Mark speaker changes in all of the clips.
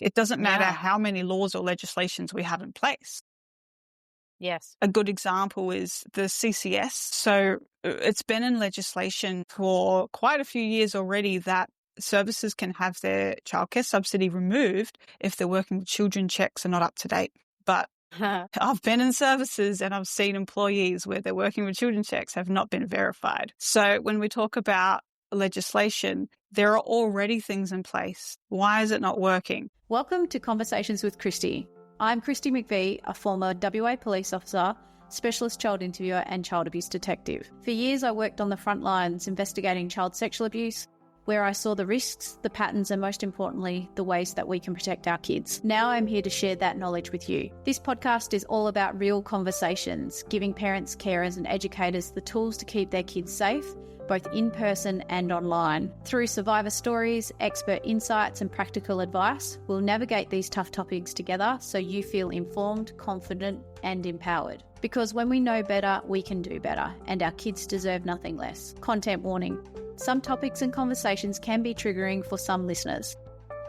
Speaker 1: It doesn't matter how many laws or legislations we have in place.
Speaker 2: Yes.
Speaker 1: A good example is the CCS. So it's been in legislation for quite a few years already that services can have their childcare subsidy removed if their working with children checks are not up to date. But I've been in services and I've seen employees where their working with children checks have not been verified. So when we talk about legislation, there are already things in place. Why is it not working?
Speaker 3: Welcome to Conversations with Kristi. I'm Kristi McVee, a former WA police officer, specialist child interviewer and child abuse detective. For years, I worked on the front lines investigating child sexual abuse, where I saw the risks, the patterns, and most importantly, the ways that we can protect our kids. Now I'm here to share that knowledge with you. This podcast is all about real conversations, giving parents, carers, and educators the tools to keep their kids safe, both in person and online. Through survivor stories, expert insights, and practical advice, we'll navigate these tough topics together so you feel informed, confident, and empowered. Because when we know better, we can do better, and our kids deserve nothing less. Content warning. Some topics and conversations can be triggering for some listeners.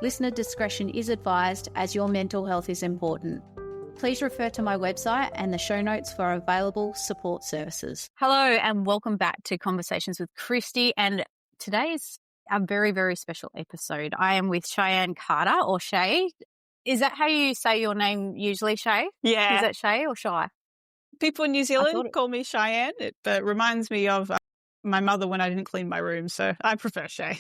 Speaker 3: Listener discretion is advised as your mental health is important. Please refer to my website and the show notes for available support services.
Speaker 2: Hello and welcome back to Conversations with Kristi. And today is a very, very special episode. I am with Cheyenne Carter, or Chey. Is that how you say your name usually, Chey?
Speaker 1: Yeah.
Speaker 2: Is that Chey or Chey?
Speaker 1: People in New Zealand call me Cheyenne. It reminds me of my mother when I didn't clean my room, so I prefer Chey.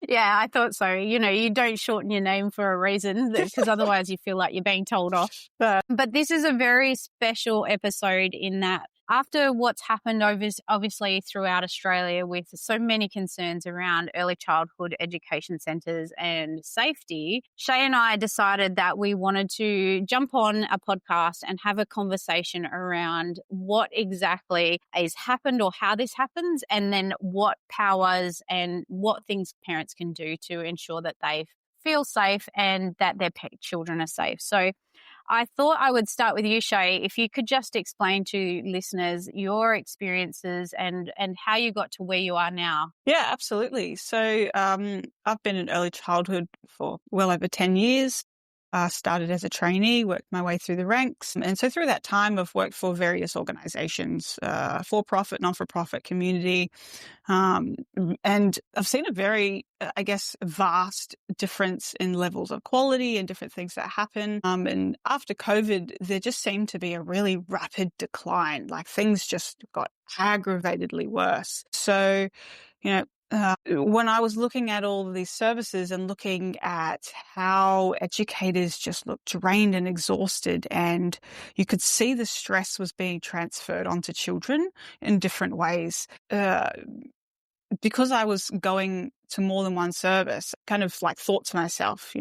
Speaker 2: Yeah, I thought so. You know, you don't shorten your name for a reason because otherwise you feel like you're being told off. But this is a very special episode in that after what's happened obviously throughout Australia with so many concerns around early childhood education centres and safety, Chey and I decided that we wanted to jump on a podcast and have a conversation around what exactly has happened or how this happens, and then what powers and what things parents can do to ensure that they feel safe and that their children are safe. So I thought I would start with you, Chey. If you could just explain to listeners your experiences and how you got to where you are now.
Speaker 1: Yeah, absolutely. So I've been in early childhood for well over 10 years. Started as a trainee, worked my way through the ranks. And so through that time, I've worked for various organizations, for-profit, non-for-profit, community. And I've seen a very, vast difference in levels of quality and different things that happen. And after COVID, there just seemed to be a really rapid decline. Like things just got aggravatedly worse. So, when I was looking at all of these services and looking at how educators just looked drained and exhausted, and you could see the stress was being transferred onto children in different ways. Because I was going to more than one service, I kind of like thought to myself,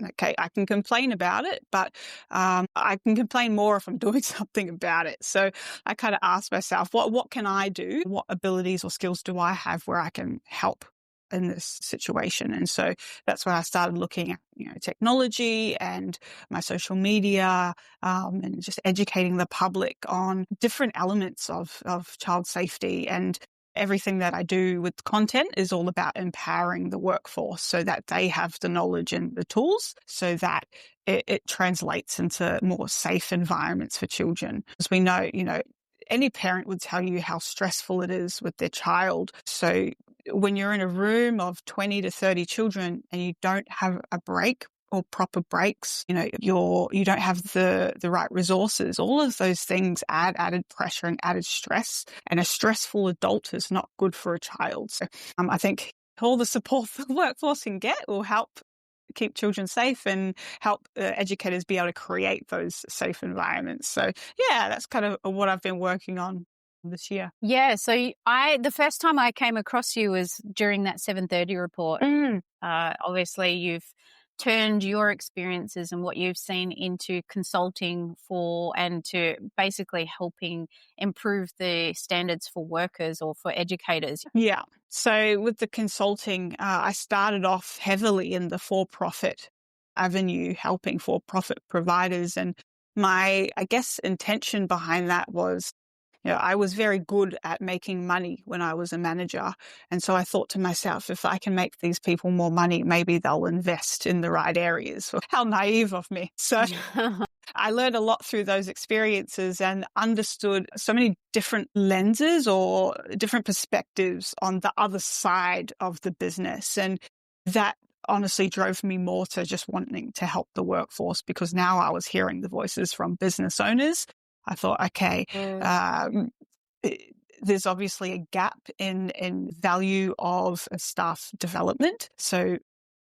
Speaker 1: okay, I can complain about it, but I can complain more if I'm doing something about it. So I kind of asked myself, what can I do? What abilities or skills do I have where I can help in this situation? And so that's when I started looking at, technology and my social media, and just educating the public on different elements of child safety. And everything that I do with content is all about empowering the workforce so that they have the knowledge and the tools so that it translates into more safe environments for children. As we know, any parent would tell you how stressful it is with their child. So when you're in a room of 20 to 30 children and you don't have a break or proper breaks, you don't have the right resources. All of those things add added pressure and added stress, and a stressful adult is not good for a child. So I think all the support the workforce can get will help keep children safe and help educators be able to create those safe environments. So yeah, that's kind of what I've been working on this year.
Speaker 2: Yeah, so the first time I came across you was during that 7:30 report. Obviously, you've turned your experiences and what you've seen into consulting for and to basically helping improve the standards for workers or for educators.
Speaker 1: Yeah. So with the consulting, I started off heavily in the for-profit avenue, helping for-profit providers. And my, intention behind that was, I was very good at making money when I was a manager. And so I thought to myself, if I can make these people more money, maybe they'll invest in the right areas. How naive of me. So I learned a lot through those experiences and understood so many different lenses or different perspectives on the other side of the business. And that honestly drove me more to just wanting to help the workforce, because now I was hearing the voices from business owners. I thought, okay, there's obviously a gap in value of staff development. So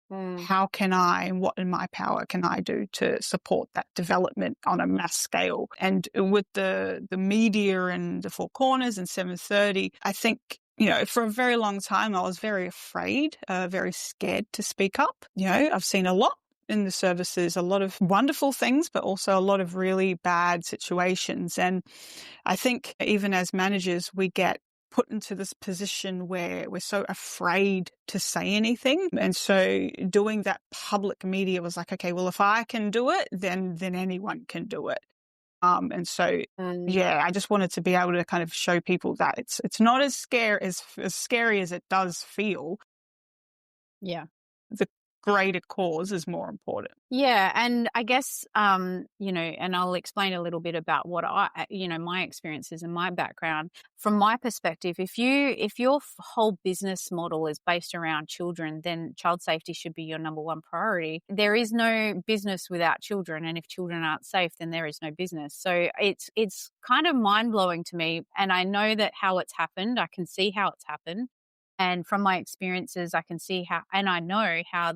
Speaker 1: how can I, and what in my power can I do to support that development on a mass scale? And with the media and the Four Corners and 7:30, I think, for a very long time, I was very afraid, very scared to speak up. I've seen a lot in the services, a lot of wonderful things, but also a lot of really bad situations. And I think even as managers, we get put into this position where we're so afraid to say anything. And so doing that public media was like, okay, well, if I can do it, then anyone can do it. And so, I just wanted to be able to kind of show people that it's not as scary as it does feel.
Speaker 2: Yeah.
Speaker 1: The greater cause is more important.
Speaker 2: Yeah. And I guess, and I'll explain a little bit about what my experiences and my background. From my perspective, if your whole business model is based around children, then child safety should be your number one priority. There is no business without children. And if children aren't safe, then there is no business. So it's kind of mind blowing to me. And I know that how it's happened, I can see how it's happened. And from my experiences, I can see how, and I know how,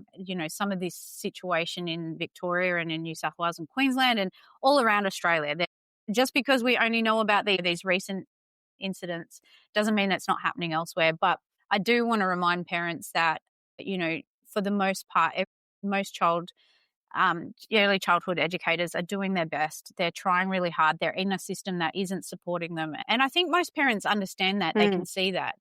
Speaker 2: some of this situation in Victoria and in New South Wales and Queensland and all around Australia, that just because we only know about these recent incidents doesn't mean it's not happening elsewhere. But I do want to remind parents that, for the most part, most early childhood educators are doing their best. They're trying really hard. They're in a system that isn't supporting them. And I think most parents understand that. They can see that,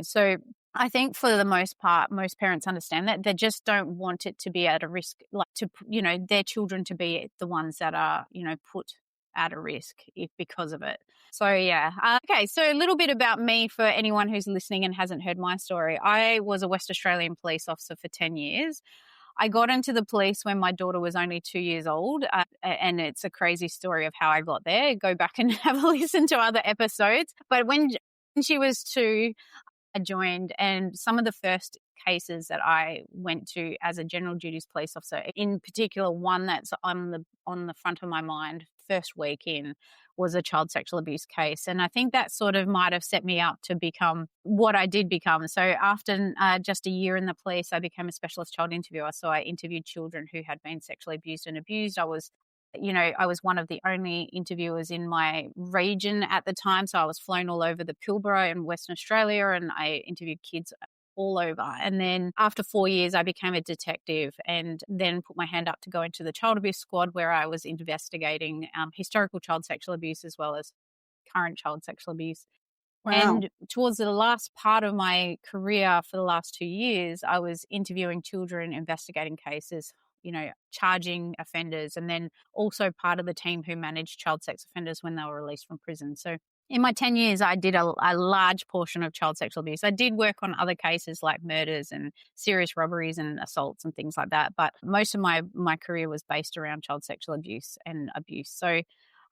Speaker 2: So I think for the most part, most parents understand that. They just don't want it to be at a risk, their children to be the ones that are, put at a risk because of it. So, yeah. Okay, so a little bit about me for anyone who's listening and hasn't heard my story. I was a West Australian police officer for 10 years. I got into the police when my daughter was only 2 years old, and it's a crazy story of how I got there. Go back and have a listen to other episodes. But when she was 2, I joined, and some of the first cases that I went to as a general duties police officer, in particular one that's on the front of my mind first week in, was a child sexual abuse case. And I think that sort of might have set me up to become what I did become. So after just a year in the police, I became a specialist child interviewer. So I interviewed children who had been sexually abused and abused. I was one of the only interviewers in my region at the time. So I was flown all over the Pilbara in Western Australia, and I interviewed kids all over. And then after 4 years, I became a detective and then put my hand up to go into the child abuse squad, where I was investigating historical child sexual abuse as well as current child sexual abuse.
Speaker 1: Wow.
Speaker 2: And towards the last part of my career for the last 2 years, I was interviewing children, investigating cases, charging offenders, and then also part of the team who managed child sex offenders when they were released from prison. So in my 10 years, I did a large portion of child sexual abuse. I did work on other cases like murders and serious robberies and assaults and things like that. But most of my career was based around child sexual abuse and abuse. So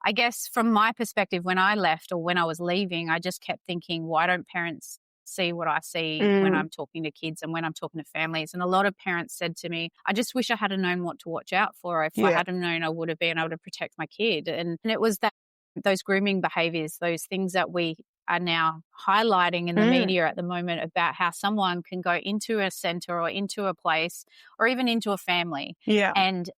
Speaker 2: I guess from my perspective, when I left or when I was leaving, I just kept thinking, why don't parents see what I see when I'm talking to kids and when I'm talking to families? And a lot of parents said to me, I just wish I had known what to watch out for. If I had known, I would have been able to protect my kid. And it was those grooming behaviours, those things that we are now highlighting in the media at the moment about how someone can go into a centre or into a place or even into a family and,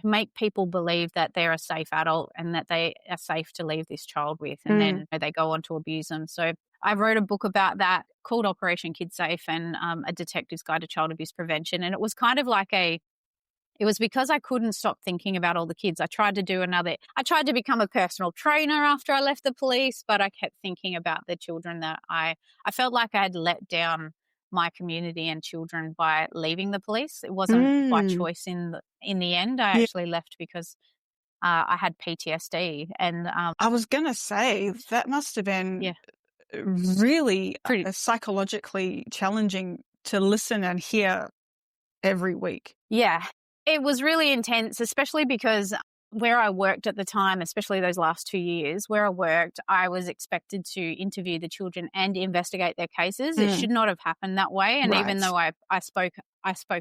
Speaker 2: make people believe that they're a safe adult and that they are safe to leave this child with, and then they go on to abuse them. So I wrote a book about that called Operation Kid Safe and A Detective's Guide to Child Abuse Prevention. And it was kind of like it was because I couldn't stop thinking about all the kids. I tried to become a personal trainer after I left the police, but I kept thinking about the children that I felt like I had let down my community and children by leaving the police. It wasn't by choice in the end. I actually left because I had PTSD, and
Speaker 1: I was going to say that must have been really psychologically challenging to listen and hear every week.
Speaker 2: Yeah, it was really intense, especially because where I worked at the time, especially those last 2 years where I worked, I was expected to interview the children and investigate their cases. It should not have happened that way. And even though I spoke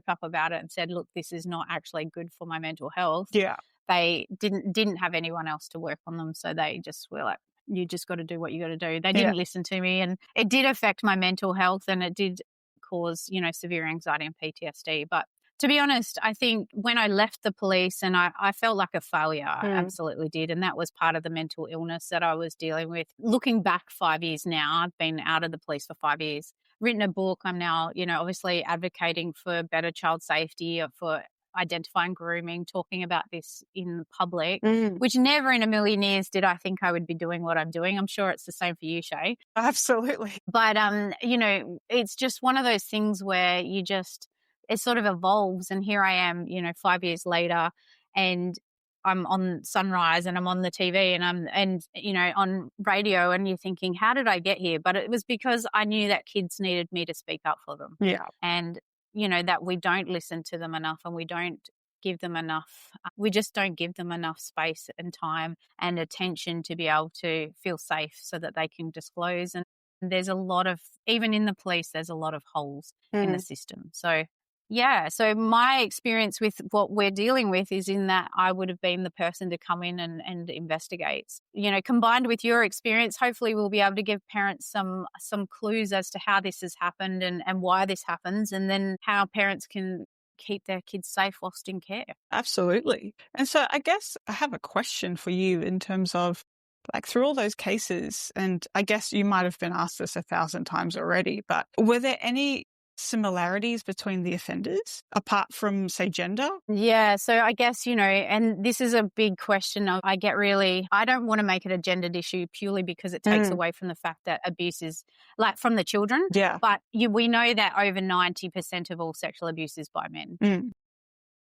Speaker 2: up about it and said, look, this is not actually good for my mental health.
Speaker 1: Yeah.
Speaker 2: They didn't have anyone else to work on them. So they just were like, you just got to do what you got to do. They didn't listen to me, and it did affect my mental health, and it did cause, severe anxiety and PTSD. But to be honest, I think when I left the police and I felt like a failure, I absolutely did. And that was part of the mental illness that I was dealing with. Looking back 5 years now, I've been out of the police for 5 years, written a book. I'm now, obviously advocating for better child safety, for identifying grooming, talking about this in public, which never in a million years did I think I would be doing what I'm doing. I'm sure it's the same for you, Chey.
Speaker 1: Absolutely.
Speaker 2: But, it's just one of those things where it sort of evolves. And here I am, 5 years later, and I'm on Sunrise and I'm on the TV and I'm on radio, and you're thinking, how did I get here? But it was because I knew that kids needed me to speak up for them.
Speaker 1: Yeah.
Speaker 2: And, that we don't listen to them enough, and we just don't give them enough space and time and attention to be able to feel safe so that they can disclose. And there's even in the police, there's a lot of holes in the system. So my experience with what we're dealing with is in that I would have been the person to come in and investigate. Combined with your experience, hopefully we'll be able to give parents some clues as to how this has happened and why this happens, and then how parents can keep their kids safe whilst in care.
Speaker 1: Absolutely. And so I guess I have a question for you in terms of, like, through all those cases, and I guess you might have been asked this 1,000 times already, but were there any similarities between the offenders apart from, say, gender?
Speaker 2: Yeah, so I guess, and this is a big question. I don't want to make it a gendered issue purely because it takes away from the fact that abuse is from the children.
Speaker 1: Yeah.
Speaker 2: But we know that over 90% of all sexual abuse is by men.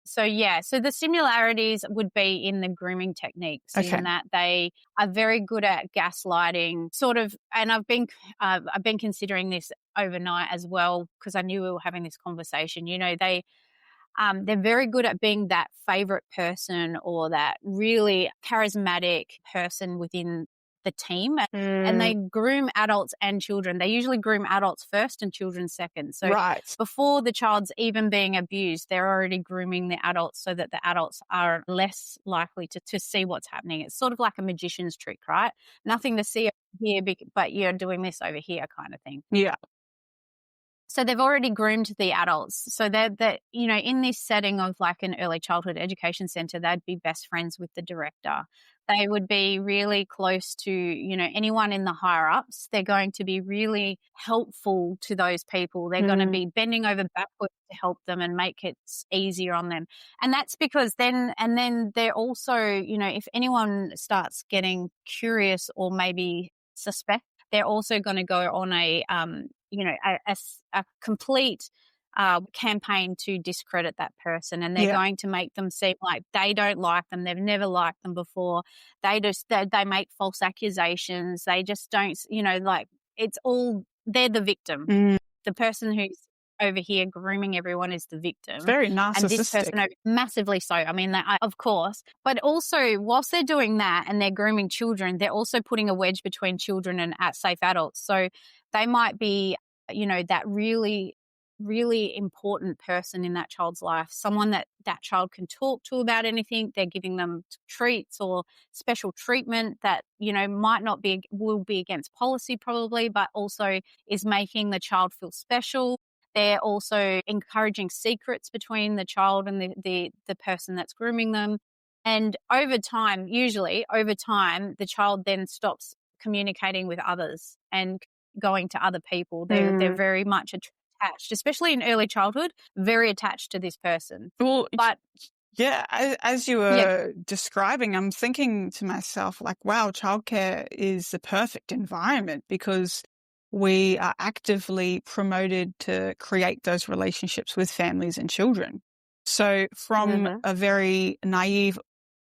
Speaker 2: So, so the similarities would be in the grooming techniques, in that they are very good at gaslighting, sort of, and I've been considering this overnight as well because I knew we were having this conversation. They're very good at being that favorite person or that really charismatic person within the team, and they groom adults and children. They usually groom adults first and children second. So before the child's even being abused, they're already grooming the adults so that the adults are less likely to see what's happening. It's sort of like a magician's trick, right? Nothing to see here, but you're doing this over here kind of thing.
Speaker 1: Yeah.
Speaker 2: So they've already groomed the adults. So they're in this setting of like an early childhood education centre, they'd be best friends with the director. They would be really close to, anyone in the higher ups. They're going to be really helpful to those people. They're going to be bending over backwards to help them and make it easier on them. And that's because then they're also, if anyone starts getting curious or maybe suspect, they're also going to go on a complete campaign to discredit that person, and they're going to make them seem like they don't like them. They've never liked them before. They make false accusations. They just don't, it's all, they're the victim. The person who's over here grooming everyone is the victim.
Speaker 1: It's very narcissistic.
Speaker 2: And this person, massively so. I mean, of course. But also, whilst they're doing that and they're grooming children, they're also putting a wedge between children and safe adults. So they might be, that really, really important person in that child's life, someone that child can talk to about anything. They're giving them treats or special treatment that, will be against policy probably, but also is making the child feel special. They're also encouraging secrets between the child and the person that's grooming them. And usually over time, the child then stops communicating with others and going to other people. They're very much attached, especially in early childhood, very attached to this person.
Speaker 1: Well, but yeah, as you were describing, I'm thinking to myself, like, wow, childcare is the perfect environment because we are actively promoted to create those relationships with families and children. So from a very naive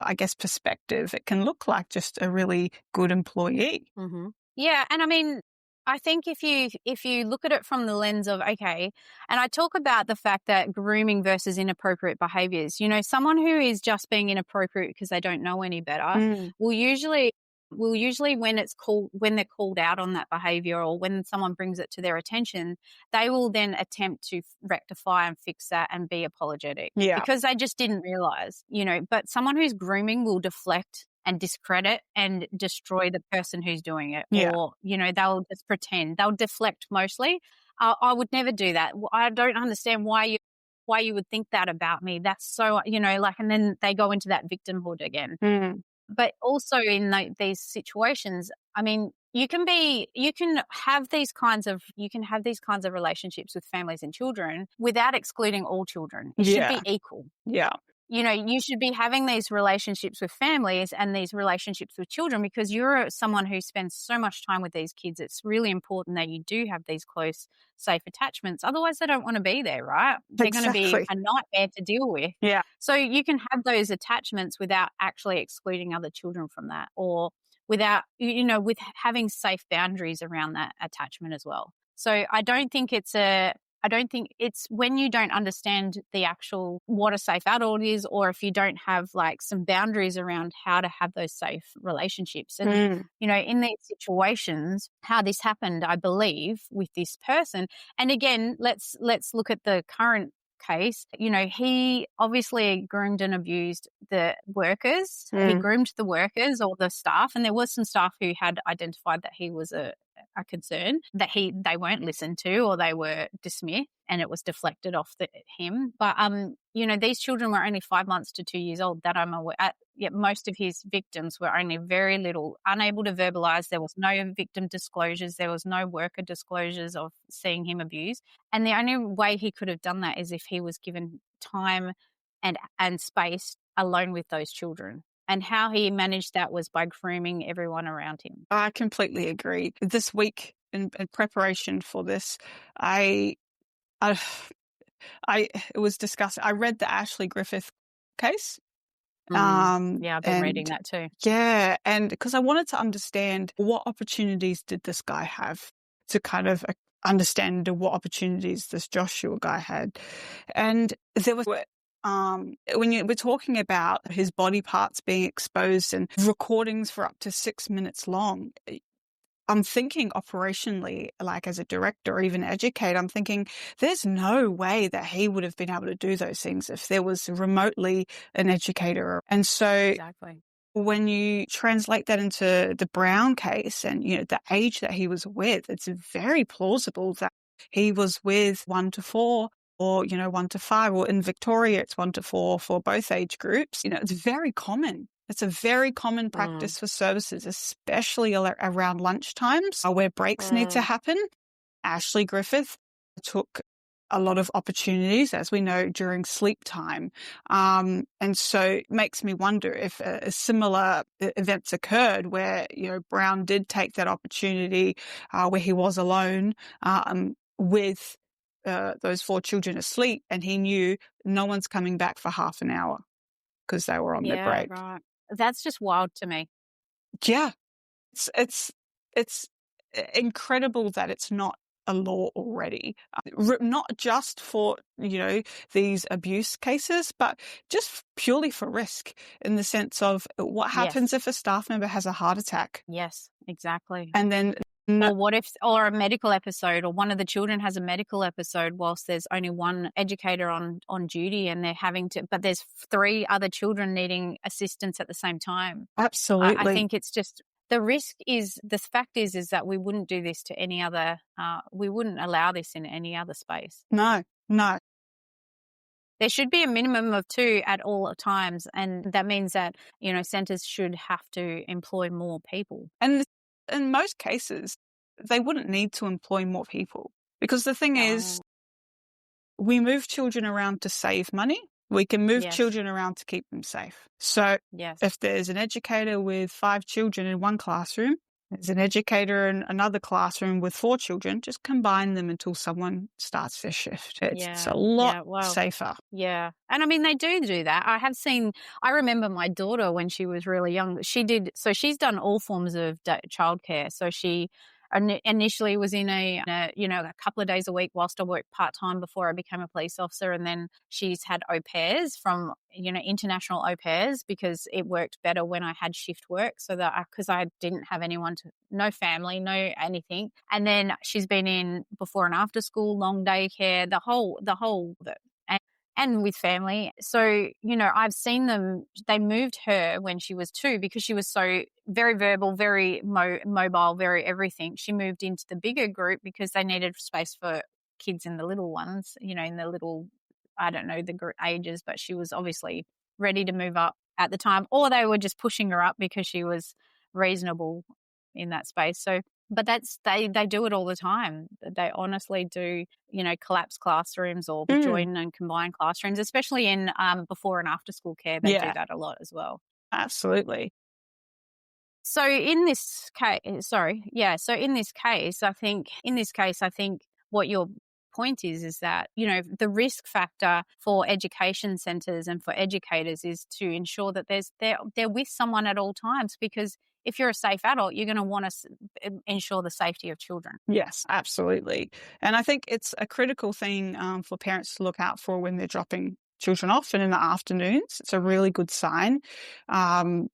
Speaker 1: I guess, perspective, it can look like just a really good employee.
Speaker 2: Mm-hmm. Yeah, and I mean, I think if you look at it from the lens of, okay, and I talk about the fact that grooming versus inappropriate behaviors, someone who is just being inappropriate because they don't know any better will usually when they're called out on that behavior, or when someone brings it to their attention, they will then attempt to rectify and fix that and be apologetic because they just didn't realize, but someone who's grooming will deflect and discredit and destroy the person who's doing it. Or, they'll just pretend. They'll deflect mostly. I would never do that. I don't understand why you would think that about me. That's so, and then they go into that victimhood again. But also in these situations, I mean, you can have these kinds of relationships with families and children without excluding all children. It should be equal.
Speaker 1: Yeah.
Speaker 2: You should be having these relationships with families and these relationships with children because you're someone who spends so much time with these kids. It's really important that you do have these close, safe attachments. Otherwise, they don't want to be there, right? They're going to be a nightmare to deal with.
Speaker 1: Yeah.
Speaker 2: So you can have those attachments without actually excluding other children from that, or without, with having safe boundaries around that attachment as well. So I don't think it's when you don't understand the actual what a safe adult is, or if you don't have like some boundaries around how to have those safe relationships. And, in these situations, how this happened, I believe, with this person. And again, let's look at the current case. He obviously groomed and abused the workers. He groomed the workers or the staff, and there was some staff who had identified that he was a concern, that they weren't listened to or they were dismissed, and it was deflected off him. But these children were only 5 months to 2 years old that I'm aware. Yet most of his victims were only very little, unable to verbalize. There was no victim disclosures. There was no worker disclosures of seeing him abused. And the only way he could have done that is if he was given time and space alone with those children. And how he managed that was by grooming everyone around him.
Speaker 1: I completely agree. This week, in preparation for this, it was discussed. I read the Ashley Griffith case.
Speaker 2: I've been reading that too.
Speaker 1: Yeah, and because I wanted to understand what opportunities did this guy have to kind of understand what opportunities this Joshua guy had. And there was when we're talking about his body parts being exposed and recordings for up to 6 minutes long, I'm thinking operationally, like as a director or even educator, I'm thinking there's no way that he would have been able to do those things if there was remotely an educator. And so when you translate that into the Brown case and, the age that he was with, it's very plausible that he was with 1 to 4 or, 1 to 5, or in Victoria, it's 1 to 4 for both age groups. It's very common. It's a very common practice for services, especially around lunch times where breaks need to happen. Ashley Griffith took a lot of opportunities, as we know, during sleep time. And so it makes me wonder if a similar events occurred where, Brown did take that opportunity where he was alone with those 4 children asleep, and he knew no one's coming back for half an hour because they were on their break.
Speaker 2: Right. That's just wild to me.
Speaker 1: Yeah. It's incredible that it's not a law already, not just for, these abuse cases, but just purely for risk in the sense of what happens if a staff member has a heart attack.
Speaker 2: Yes, exactly.
Speaker 1: And then
Speaker 2: or a medical episode, or one of the children has a medical episode whilst there's only one educator on duty, and they're having to, but there's 3 other children needing assistance at the same time.
Speaker 1: Absolutely.
Speaker 2: I think it's just the fact is that we wouldn't do this to any other, we wouldn't allow this in any other space.
Speaker 1: No.
Speaker 2: There should be a minimum of 2 at all times, and that means that, centres should have to employ more people.
Speaker 1: And in most cases, they wouldn't need to employ more people because the thing is, we move children around to save money. We can move children around to keep them safe. So if there's an educator with 5 children in one classroom, As an educator in another classroom with 4 children, just combine them until someone starts their shift. It's a lot
Speaker 2: Well,
Speaker 1: safer.
Speaker 2: yeah. And I mean, they do that. I remember my daughter when she was really young, she's done all forms of childcare. So she initially was in a couple of days a week whilst I worked part-time before I became a police officer. And then she's had au pairs from, international au pairs because it worked better when I had shift work because I didn't have no family, no anything. And then she's been in before and after school, long day care, and with family. So, I've seen them, they moved her when she was 2 because she was so very verbal, very mobile, very everything. She moved into the bigger group because they needed space for kids in the little ones, in the little, I don't know the ages, but she was obviously ready to move up at the time, or they were just pushing her up because she was reasonable in that space. So, but they do it all the time. They honestly do, collapse classrooms or join and combine classrooms, especially in before and after school care. They do that a lot as well.
Speaker 1: Absolutely.
Speaker 2: So in this case, I think what your point is that, the risk factor for education centres and for educators is to ensure that they're with someone at all times, because if you're a safe adult, you're going to want to ensure the safety of children.
Speaker 1: Yes, absolutely. And I think it's a critical thing for parents to look out for when they're dropping children off and in the afternoons. It's a really good sign. How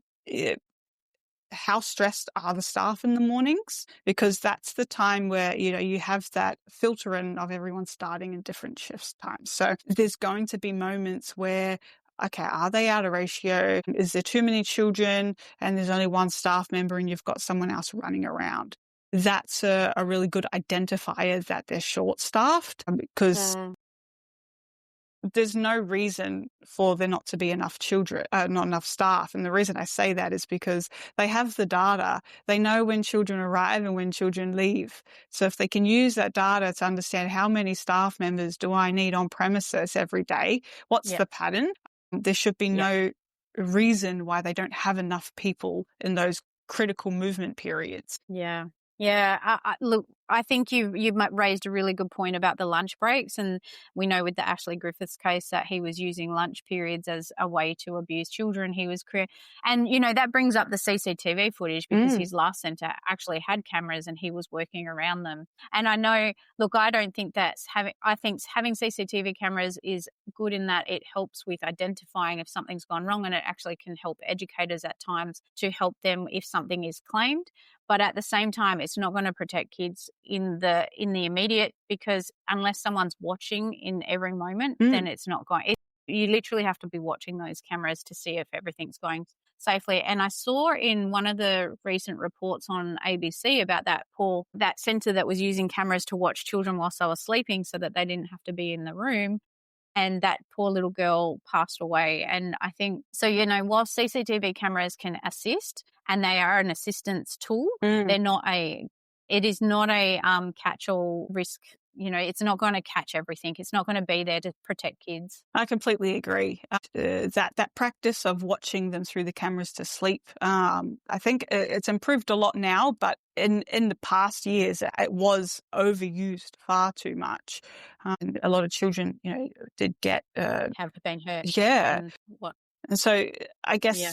Speaker 1: stressed are the staff in the mornings? Because that's the time where, you have that filtering of everyone starting in different shifts times. So there's going to be moments where, okay, are they out of ratio? Is there too many children and there's only one staff member and you've got someone else running around? That's a really good identifier that they're short-staffed, because there's no reason for there not to be enough children, not enough staff. And the reason I say that is because they have the data. They know when children arrive and when children leave. So if they can use that data to understand how many staff members do I need on premises every day, what's the pattern, there should be no reason why they don't have enough people in those critical movement periods.
Speaker 2: Yeah. Yeah, look, I think you raised a really good point about the lunch breaks, and we know with the Ashley Griffiths case that he was using lunch periods as a way to abuse children. And that brings up the CCTV footage, because his last centre actually had cameras and he was working around them. And I know, look, I don't think I think having CCTV cameras is good in that it helps with identifying if something's gone wrong, and it actually can help educators at times to help them if something is claimed. But at the same time, it's not going to protect kids in the immediate, because unless someone's watching in every moment, then it's not going. You literally have to be watching those cameras to see if everything's going safely. And I saw in one of the recent reports on ABC about that centre that was using cameras to watch children whilst they were sleeping so that they didn't have to be in the room. And that poor little girl passed away. And I think, so, while CCTV cameras can assist and they are an assistance tool, it is not a catch-all risk. It's not going to catch everything. It's not going to be there to protect kids.
Speaker 1: I completely agree. That practice of watching them through the cameras to sleep, I think it's improved a lot now, but in the past years, it was overused far too much. And a lot of children, did get...
Speaker 2: have been hurt.
Speaker 1: Yeah. And so I guess...
Speaker 2: Yeah.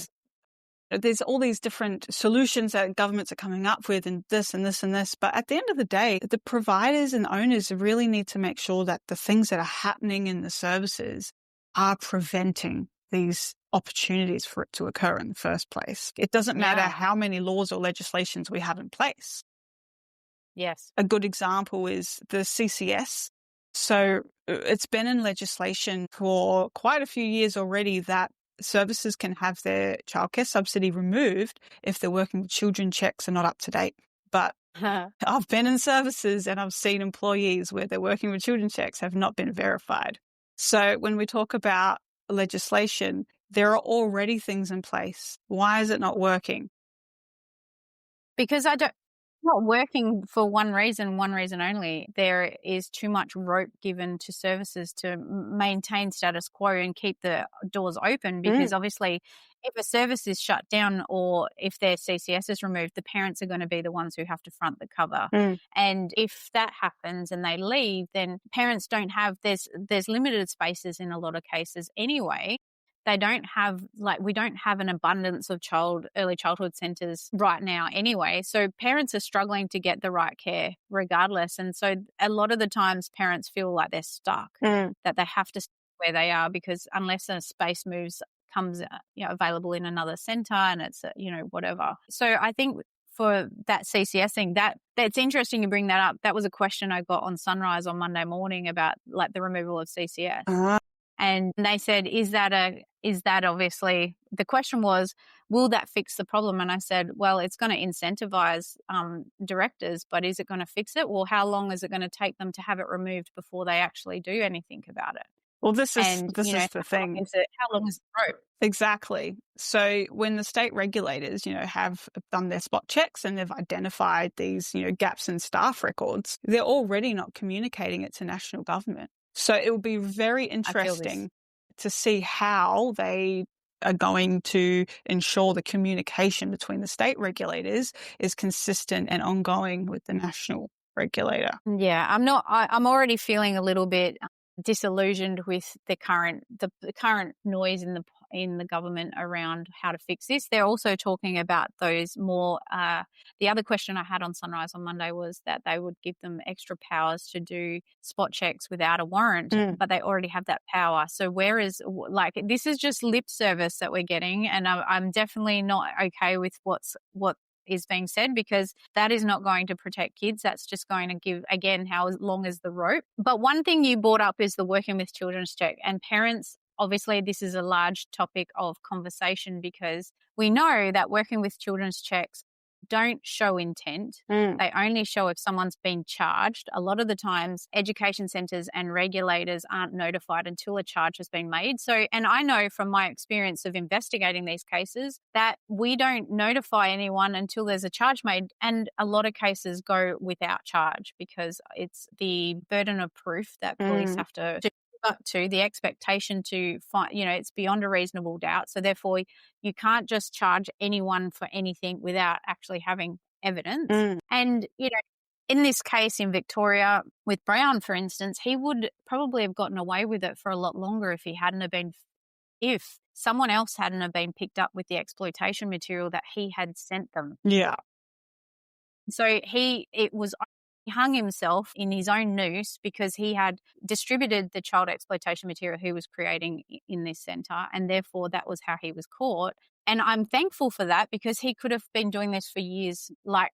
Speaker 1: There's all these different solutions that governments are coming up with, and this and this and this. But at the end of the day, the providers and owners really need to make sure that the things that are happening in the services are preventing these opportunities for it to occur in the first place. It doesn't matter how many laws or legislations we have in place.
Speaker 2: Yes.
Speaker 1: A good example is the CCS. So it's been in legislation for quite a few years already that services can have their childcare subsidy removed if they're working with children checks are not up to date. But I've been in services and I've seen employees where they're working with children checks have not been verified. So when we talk about legislation, there are already things in place. Why is it not working?
Speaker 2: Because not working for one reason only. There is too much rope given to services to maintain status quo and keep the doors open, because obviously if a service is shut down or if their CCS is removed, the parents are going to be the ones who have to front the cover. And if that happens and they leave, then parents don't have, there's limited spaces in a lot of cases anyway. They don't have, we don't have an abundance of early childhood centres right now anyway. So parents are struggling to get the right care regardless. And so a lot of the times parents feel like they're stuck, that they have to stay where they are, because unless a space comes available in another centre and it's, whatever. So I think for that CCS thing, that's interesting you bring that up. That was a question I got on Sunrise on Monday morning about the removal of CCS. And they said, is that obviously, the question was, will that fix the problem? And I said, well, it's going to incentivize directors, but is it going to fix it? Well, how long is it going to take them to have it removed before they actually do anything about it?
Speaker 1: Well, this is the thing.
Speaker 2: How long is the rope?
Speaker 1: Exactly. So when the state regulators, have done their spot checks and they've identified these, gaps in staff records, they're already not communicating it to national government. So it will be very interesting to see how they are going to ensure the communication between the state regulators is consistent and ongoing with the national regulator.
Speaker 2: Yeah, I'm already feeling a little bit disillusioned with the current noise in the government around how to fix this. They're also talking about those more. The other question I had on Sunrise on Monday was that they would give them extra powers to do spot checks without a warrant, but they already have that power. So this is just lip service that we're getting, and I'm definitely not okay with what is being said, because that is not going to protect kids. That's just going to give, again, how long is the rope. But one thing you brought up is the working with children's check, and parents, obviously this is a large topic of conversation, because we know that working with children's checks don't show intent. They only show if someone's been charged. A lot of the times education centres and regulators aren't notified until a charge has been made. So, and I know from my experience of investigating these cases that we don't notify anyone until there's a charge made, and a lot of cases go without charge because it's the burden of proof that police have to do up to, the expectation to find, it's beyond a reasonable doubt. So therefore you can't just charge anyone for anything without actually having evidence. And, in this case in Victoria with Brown, for instance, he would probably have gotten away with it for a lot longer if someone else hadn't have been picked up with the exploitation material that he had sent them.
Speaker 1: Yeah.
Speaker 2: So he hung himself in his own noose because he had distributed the child exploitation material he was creating in this centre, and therefore that was how he was caught. And I'm thankful for that, because he could have been doing this for years, like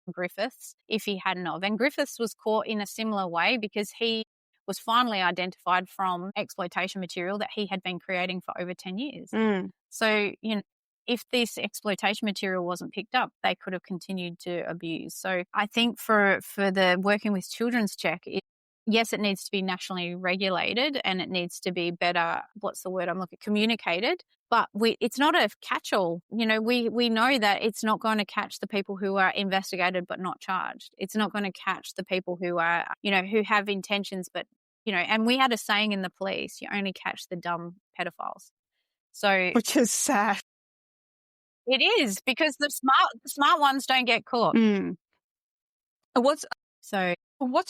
Speaker 2: Griffiths, if he hadn't of. And Griffiths was caught in a similar way because he was finally identified from exploitation material that he had been creating for over 10 years. So, if this exploitation material wasn't picked up, they could have continued to abuse. So I think for the working with children's check, yes, it needs to be nationally regulated and it needs to be better, communicated, but it's not a catch-all. We know that it's not going to catch the people who are investigated but not charged. It's not going to catch the people who are, who have intentions but, and we had a saying in the police, you only catch the dumb pedophiles. So,
Speaker 1: which is sad.
Speaker 2: It is, because the smart ones don't get caught.
Speaker 1: What's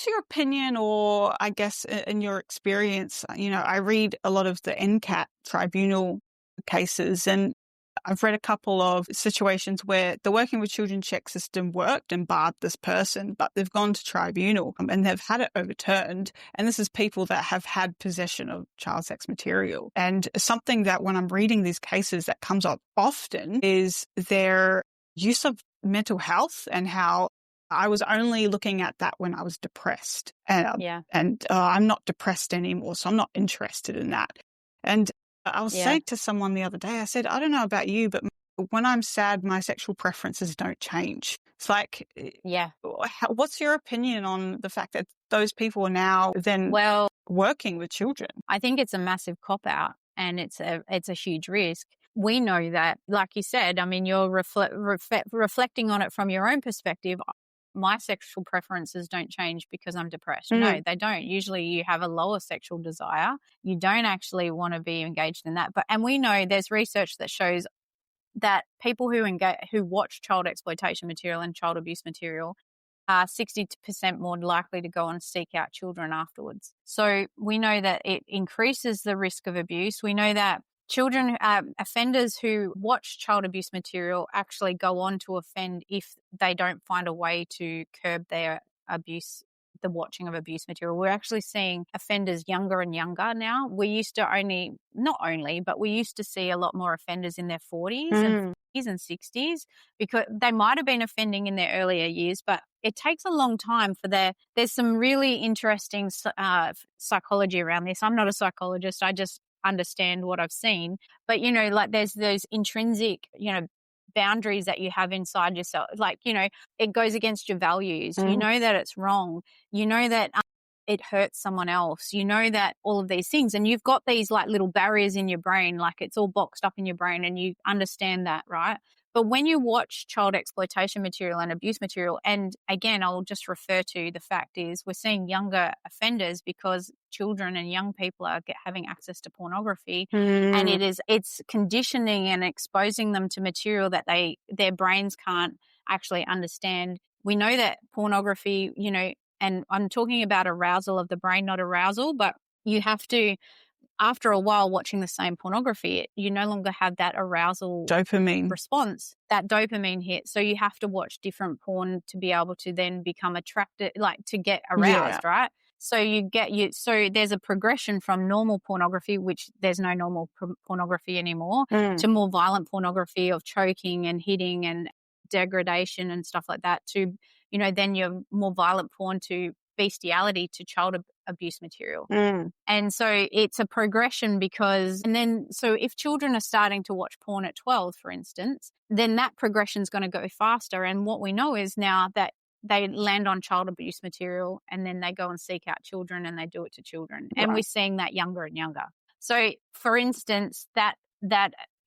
Speaker 1: your opinion, or I guess in your experience? I read a lot of the NCAT tribunal cases, and I've read a couple of situations where the working with children check system worked and barred this person, but they've gone to tribunal and they've had it overturned. And this is people that have had possession of child sex material. And something that when I'm reading these cases that comes up often is their use of mental health, and how I was only looking at that when I was depressed. And I'm not depressed anymore, so I'm not interested in that. And I was saying to someone the other day, I said, I don't know about you, but when I'm sad, my sexual preferences don't change. It's like, what's your opinion on the fact that those people are now then working with children?
Speaker 2: I think it's a massive cop-out, and it's a huge risk. we know that, like you said, I mean, you're reflecting on it from your own perspective. My sexual preferences don't change because I'm depressed. No, they don't. Usually you have a lower sexual desire. You don't actually want to be engaged in that. And we know there's research that shows that people who watch child exploitation material and child abuse material are 60% more likely to go and seek out children afterwards. So we know that it increases the risk of abuse. We know that children, offenders who watch child abuse material actually go on to offend if they don't find a way to curb their abuse, the watching of abuse material. We're actually seeing offenders younger and younger now. We used to but we used to see a lot more offenders in their 40s and 50s and 60s, because they might have been offending in their earlier years, but it takes a long time for there's some really interesting psychology around this. I'm not a psychologist. I just understand what I've seen. But, like there's those intrinsic, boundaries that you have inside yourself. Like, it goes against your values. You know that it's wrong. You know that it hurts someone else. You know that all of these things. And you've got these like little barriers in your brain, like it's all boxed up in your brain, and you understand that, right? But when you watch child exploitation material and abuse material, and again, I'll just refer to the fact is we're seeing younger offenders because children and young people are having access to pornography, and it's conditioning and exposing them to material that their brains can't actually understand. We know that pornography, and I'm talking about arousal of the brain, not arousal, but you have to, after a while watching the same pornography, you no longer have that arousal
Speaker 1: dopamine
Speaker 2: response, that dopamine hit. So you have to watch different porn to be able to then become attracted, like to get aroused, right? So so there's a progression from normal pornography, which there's no normal pornography anymore, to more violent pornography of choking and hitting and degradation and stuff like that, to, then your more violent porn, to bestiality, to child abuse material. And so it's a progression so if children are starting to watch porn at 12, for instance, then that progression is going to go faster. And what we know is now that they land on child abuse material and then they go and seek out children and they do it to children. Right. And we're seeing that younger and younger. So for instance, that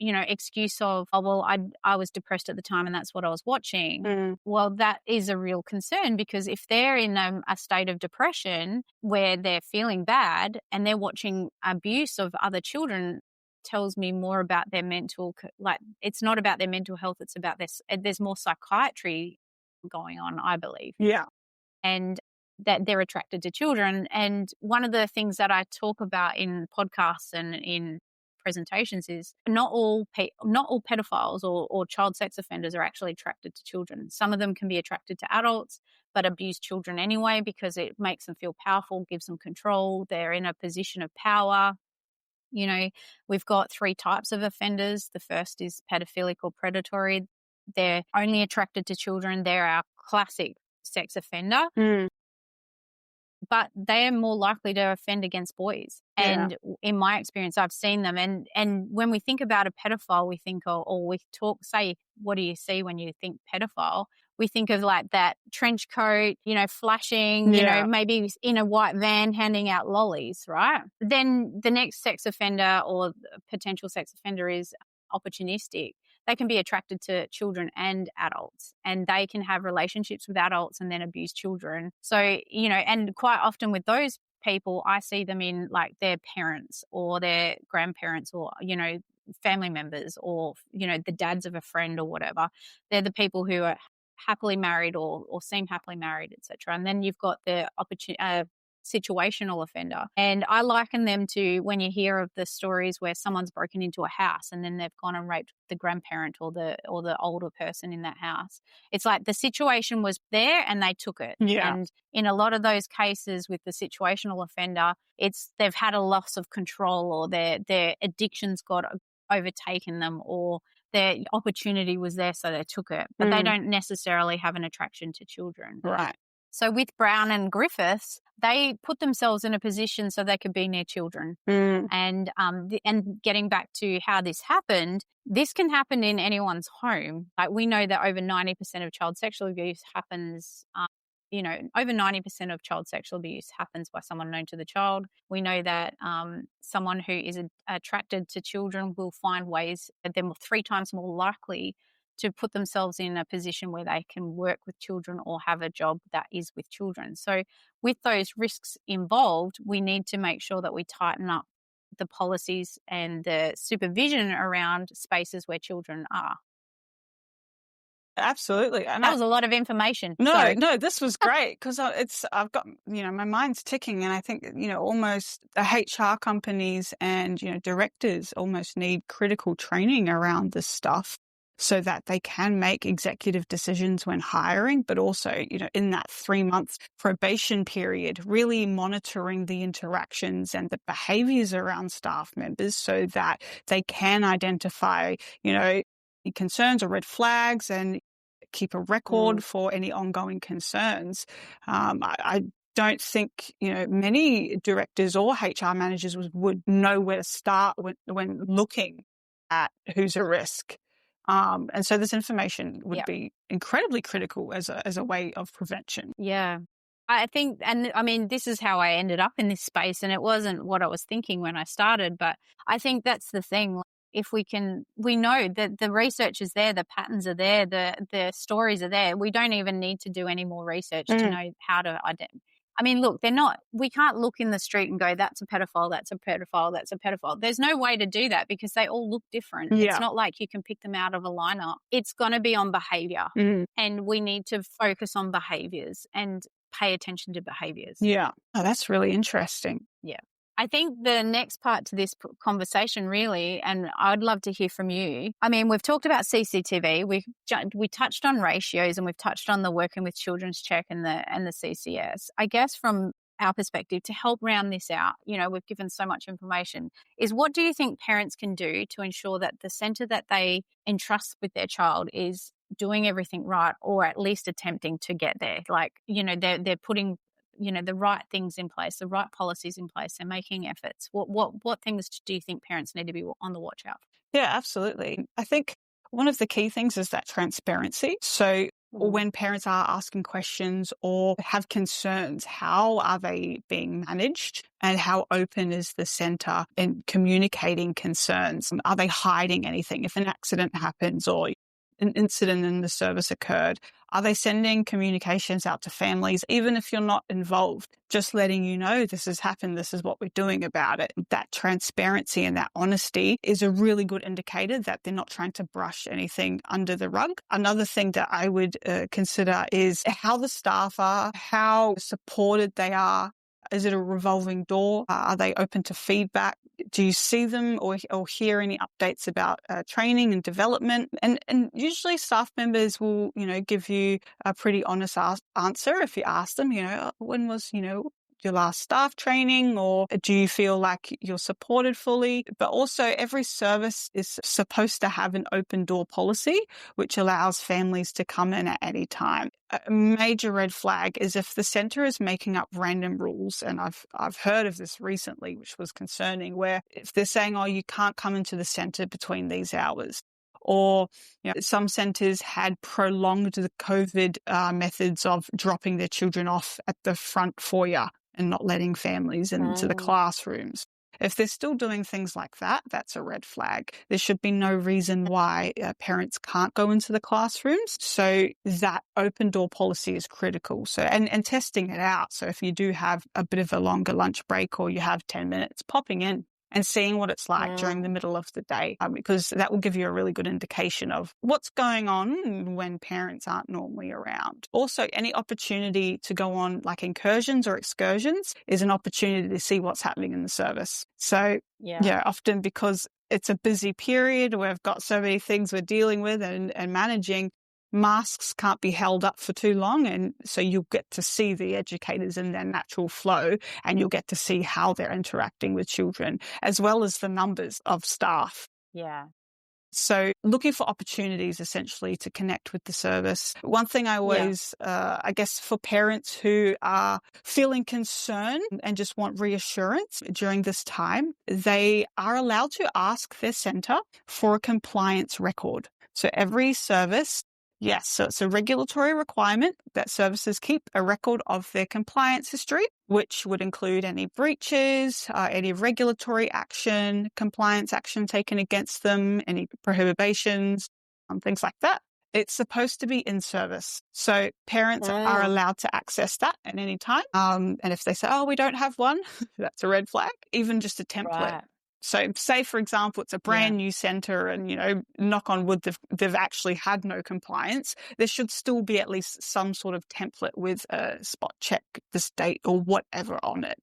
Speaker 2: excuse of, oh, well, I was depressed at the time and that's what I was watching. Well, that is a real concern, because if they're in a state of depression where they're feeling bad and they're watching abuse of other children, tells me more about their mental, like it's not about their mental health, it's about there's more psychiatry going on, I believe.
Speaker 1: Yeah.
Speaker 2: And that they're attracted to children. And one of the things that I talk about in podcasts and in presentations is not all pedophiles or child sex offenders are actually attracted to children. Some of them can be attracted to adults but abuse children anyway because it makes them feel powerful, gives them control. They're in a position of power. We've got 3 types of offenders. The first is pedophilic or predatory. They're only attracted to children. They're our classic sex offender. But they are more likely to offend against boys. And in my experience, I've seen them. And when we think about a pedophile, we think, say, what do you see when you think pedophile? We think of like that trench coat, flashing, maybe in a white van handing out lollies, right? Then the next sex offender or potential sex offender is opportunistic. They can be attracted to children and adults, and they can have relationships with adults and then abuse children. So, and quite often with those people, I see them in like their parents or their grandparents or, family members or, the dads of a friend or whatever. They're the people who are happily married or seem happily married, etc. And then you've got the situational offender. And I liken them to when you hear of the stories where someone's broken into a house and then they've gone and raped the grandparent or the older person in that house. It's like the situation was there and they took it.
Speaker 1: Yeah.
Speaker 2: And in a lot of those cases with the situational offender, they've had a loss of control, or their addictions got overtaken them, or their opportunity was there so they took it. But they don't necessarily have an attraction to children.
Speaker 1: Right.
Speaker 2: So with Brown and Griffiths, they put themselves in a position so they could be near children. And getting back to how this happened, this can happen in anyone's home. Like we know that over 90% of child sexual abuse happens over 90% of child sexual abuse happens by someone known to the child. We know that someone who is attracted to children will find ways, they're 3 times more likely to put themselves in a position where they can work with children or have a job that is with children. So with those risks involved, we need to make sure that we tighten up the policies and the supervision around spaces where children are.
Speaker 1: Absolutely. And
Speaker 2: that was a lot of information.
Speaker 1: No, this was great because I've got, my mind's ticking, and I think, almost the HR companies and, directors almost need critical training around this stuff so that they can make executive decisions when hiring, but also, in that 3-month probation period, really monitoring the interactions and the behaviors around staff members so that they can identify, concerns or red flags and keep a record for any ongoing concerns. I don't think, many directors or HR managers would know where to start when looking at who's a risk. And so this information would be incredibly critical as a way of prevention.
Speaker 2: Yeah. I think, and I mean, this is how I ended up in this space, and it wasn't what I was thinking when I started, but I think that's the thing. If we know that the research is there, the patterns are there, the stories are there. We don't even need to do any more research to know how to identify. I mean, look, we can't look in the street and go, that's a pedophile, that's a pedophile, that's a pedophile. There's no way to do that because they all look different. Yeah. It's not like you can pick them out of a lineup. It's going to be on behavior, and we need to focus on behaviors and pay attention to behaviors.
Speaker 1: Yeah. Oh, that's really interesting.
Speaker 2: Yeah. I think the next part to this conversation really, and I'd love to hear from you. I mean, we've talked about CCTV, we touched on ratios, and we've touched on the working with Children's Check and the CCS. I guess from our perspective, to help round this out, we've given so much information, is what do you think parents can do to ensure that the centre that they entrust with their child is doing everything right, or at least attempting to get there? Like, they're putting the right things in place, the right policies in place, they're making efforts. What things do you think parents need to be on the watch out for?
Speaker 1: Yeah, absolutely. I think one of the key things is that transparency. So when parents are asking questions or have concerns, how are they being managed, and how open is the centre in communicating concerns? Are they hiding anything? If an accident happens or an incident in the service occurred, are they sending communications out to families, even if you're not involved, just letting you know this has happened, this is what we're doing about it? That transparency and that honesty is a really good indicator that they're not trying to brush anything under the rug. Another thing that I would consider is how the staff are, how supported they are. Is it a revolving door? Are they open to feedback? Do you see them or hear any updates about training and development? And usually staff members will, give you a pretty honest answer if you ask them, when was, your last staff training, or do you feel like you're supported fully? But also every service is supposed to have an open door policy, which allows families to come in at any time. A major red flag is if the centre is making up random rules, and I've heard of this recently, which was concerning, where if they're saying, oh, you can't come into the centre between these hours, or some centres had prolonged the COVID methods of dropping their children off at the front foyer and not letting families into the classrooms. If they're still doing things like that, that's a red flag. There should be no reason why parents can't go into the classrooms. So that open door policy is critical. So and testing it out. So if you do have a bit of a longer lunch break, or you have 10 minutes, popping in and seeing what it's like during the middle of the day, because that will give you a really good indication of what's going on when parents aren't normally around. Also, any opportunity to go on like incursions or excursions is an opportunity to see what's happening in the service. So often because it's a busy period, we've got so many things we're dealing with and managing, masks can't be held up for too long, and so you'll get to see the educators in their natural flow, and you'll get to see how they're interacting with children, as well as the numbers of staff.
Speaker 2: Yeah.
Speaker 1: So looking for opportunities essentially to connect with the service. One thing I always, I guess for parents who are feeling concerned and just want reassurance during this time, they are allowed to ask their centre for a compliance record. So every service Yes, so it's a regulatory requirement that services keep a record of their compliance history, which would include any breaches, any regulatory action, compliance action taken against them, any prohibitions, things like that. It's supposed to be in service. So parents are allowed to access that at any time. And if they say, oh, we don't have one, that's a red flag, even just a template.
Speaker 2: Right.
Speaker 1: So say, for example, it's a brand new centre and, knock on wood, they've actually had no compliance. There should still be at least some sort of template with a spot check, the date or whatever on it.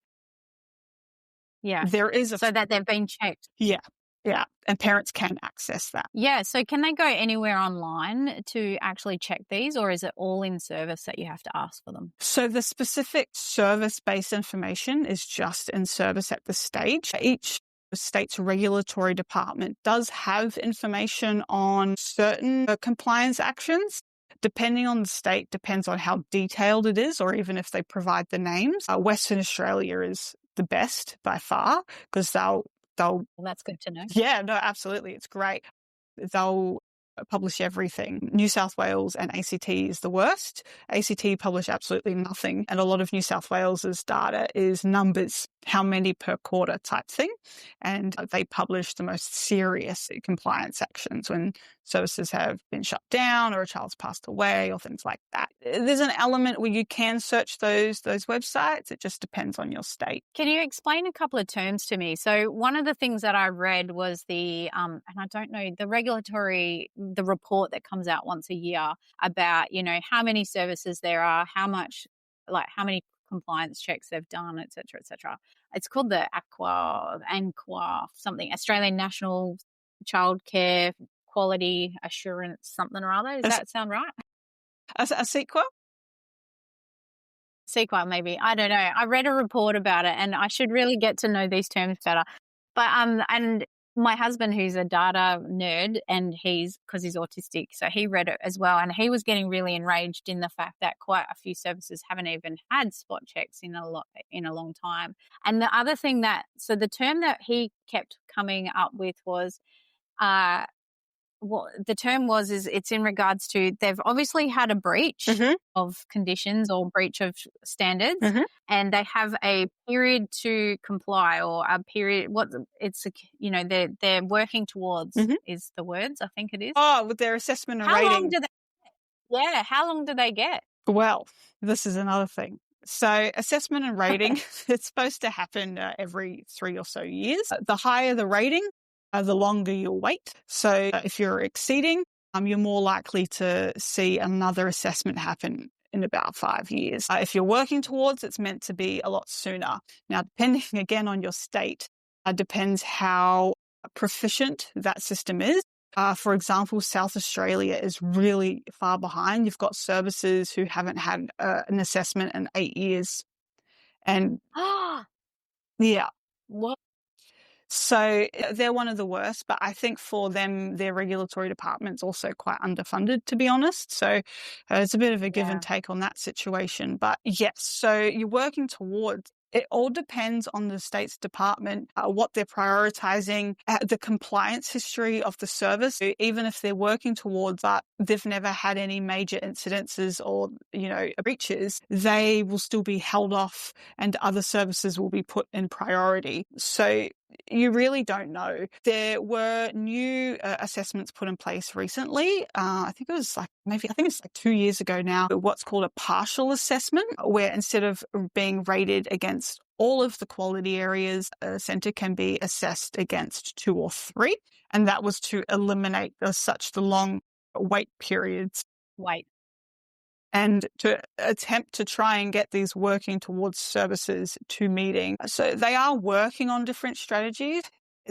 Speaker 2: Yeah.
Speaker 1: There is
Speaker 2: so that they've been checked.
Speaker 1: Yeah. Yeah. And parents can access that.
Speaker 2: Yeah. So can they go anywhere online to actually check these, or is it all in service that you have to ask for them?
Speaker 1: So the specific service-based information is just in service at this stage. Each state's regulatory department does have information on certain compliance actions. Depending on the state, depends on how detailed it is, or even if they provide the names. Western Australia is the best by far because they'll.
Speaker 2: Well, that's good to know.
Speaker 1: Yeah, no, absolutely. It's great. They'll publish everything. New South Wales and ACT is the worst. ACT publish absolutely nothing. And a lot of New South Wales's data is numbers, how many per quarter type thing. And they publish the most serious compliance actions when services have been shut down or a child's passed away or things like that. There's an element where you can search those websites. It just depends on your state.
Speaker 2: Can you explain a couple of terms to me? So one of the things that I read was the, and I don't know, the report that comes out once a year about, how many services there are, how many compliance checks they've done, et cetera, et cetera. It's called the ANQA something, Australian National Childcare Quality Assurance something or other. Does that sound right?
Speaker 1: A sequel?
Speaker 2: Sequel, maybe. I don't know. I read a report about it and I should really get to know these terms better. But, and my husband, who's a data nerd, and because he's autistic, so he read it as well. And he was getting really enraged in the fact that quite a few services haven't even had spot checks in a long time. And the other thing so the term that he kept coming up with was, what the term was is it's in regards to they've obviously had a breach of conditions or breach of standards, and they have a period to comply or a period they're working towards is the words I think it is.
Speaker 1: Oh, with their assessment and rating.
Speaker 2: How long do they get?
Speaker 1: Well, this is another thing. So assessment and rating, it's supposed to happen every 3 or so years. The higher the rating, the longer you'll wait. So if you're exceeding, you're more likely to see another assessment happen in about 5 years. If you're working towards, it's meant to be a lot sooner. Now, depending again on your state, depends how proficient that system is. For example, South Australia is really far behind. You've got services who haven't had an assessment in 8 years. And yeah.
Speaker 2: What?
Speaker 1: So they're one of the worst, but I think for them, their regulatory department's also quite underfunded, to be honest. So it's a bit of a give and take on that situation. But yes, so you're working towards. It all depends on the state's department, what they're prioritizing, the compliance history of the service. So even if they're working towards that, they've never had any major incidences or, breaches, they will still be held off and other services will be put in priority. So you really don't know. There were new assessments put in place recently. I think it's like 2 years ago now, what's called a partial assessment, where instead of being rated against all of the quality areas, a centre can be assessed against 2 or 3. And that was to eliminate the long wait periods. And to attempt to try and get these working towards services to meeting. So they are working on different strategies.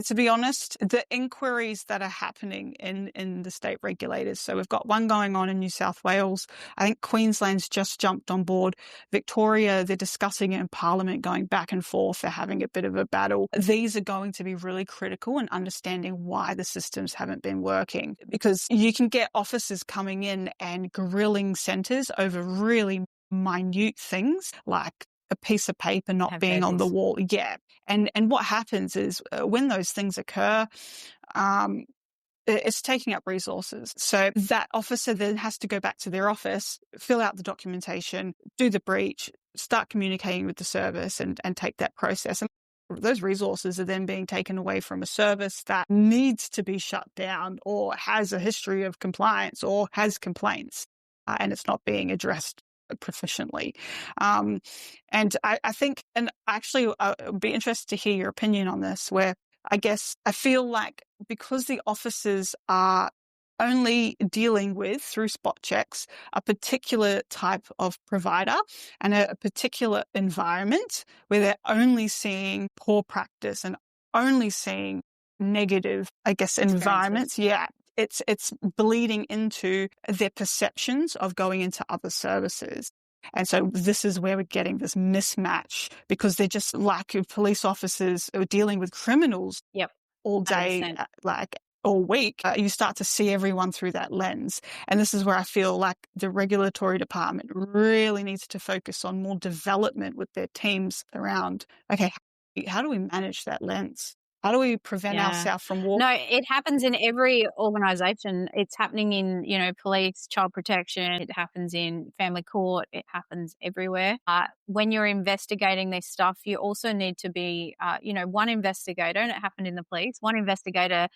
Speaker 1: To be honest, the inquiries that are happening in the state regulators. So we've got one going on in New South Wales. I think Queensland's just jumped on board. Victoria, they're discussing it in Parliament, going back and forth. They're having a bit of a battle. These are going to be really critical in understanding why the systems haven't been working, because you can get officers coming in and grilling centres over really minute things like a piece of paper not being on the wall. Yeah. And what happens is when those things occur, it's taking up resources. So that officer then has to go back to their office, fill out the documentation, do the breach, start communicating with the service and take that process. And those resources are then being taken away from a service that needs to be shut down or has a history of compliance or has complaints, and it's not being addressed proficiently. And I think, and actually I'd be interested to hear your opinion on this, where I guess I feel like because the officers are only dealing with, through spot checks, a particular type of provider and a particular environment where they're only seeing poor practice and only seeing negative, I guess, environments. Yeah. It's bleeding into their perceptions of going into other services. And so this is where we're getting this mismatch, because they're just like police officers are dealing with criminals all day, 100%. Like all week. You start to see everyone through that lens. And this is where I feel like the regulatory department really needs to focus on more development with their teams around, okay, how do we manage that lens? How do we prevent ourselves from walking?
Speaker 2: No, it happens in every organisation. It's happening in, police, child protection. It happens in family court. It happens everywhere. When you're investigating this stuff, you also need to be, one investigator, and it happened in the police, one investigator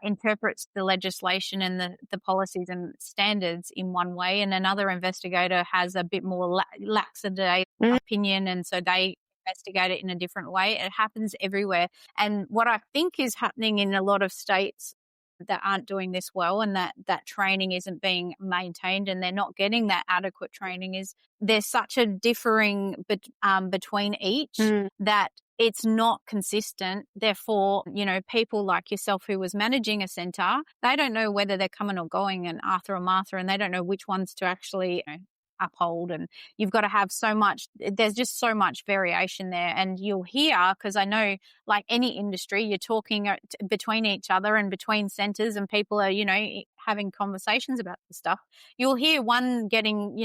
Speaker 2: interprets the legislation and the policies and standards in one way, and another investigator has a bit more laxative opinion, and so they investigate it in a different way. It happens everywhere. And what I think is happening in a lot of states that aren't doing this well, and that training isn't being maintained and they're not getting that adequate training, is there's such a differing between each that it's not consistent. Therefore, people like yourself who was managing a centre, they don't know whether they're coming or going, and Arthur or Martha, and they don't know which ones to actually uphold. And you've got to have there's just so much variation there. And you'll hear, because I know, like any industry, you're talking between each other and between centres, and people are, having conversations about this stuff. You'll hear one getting,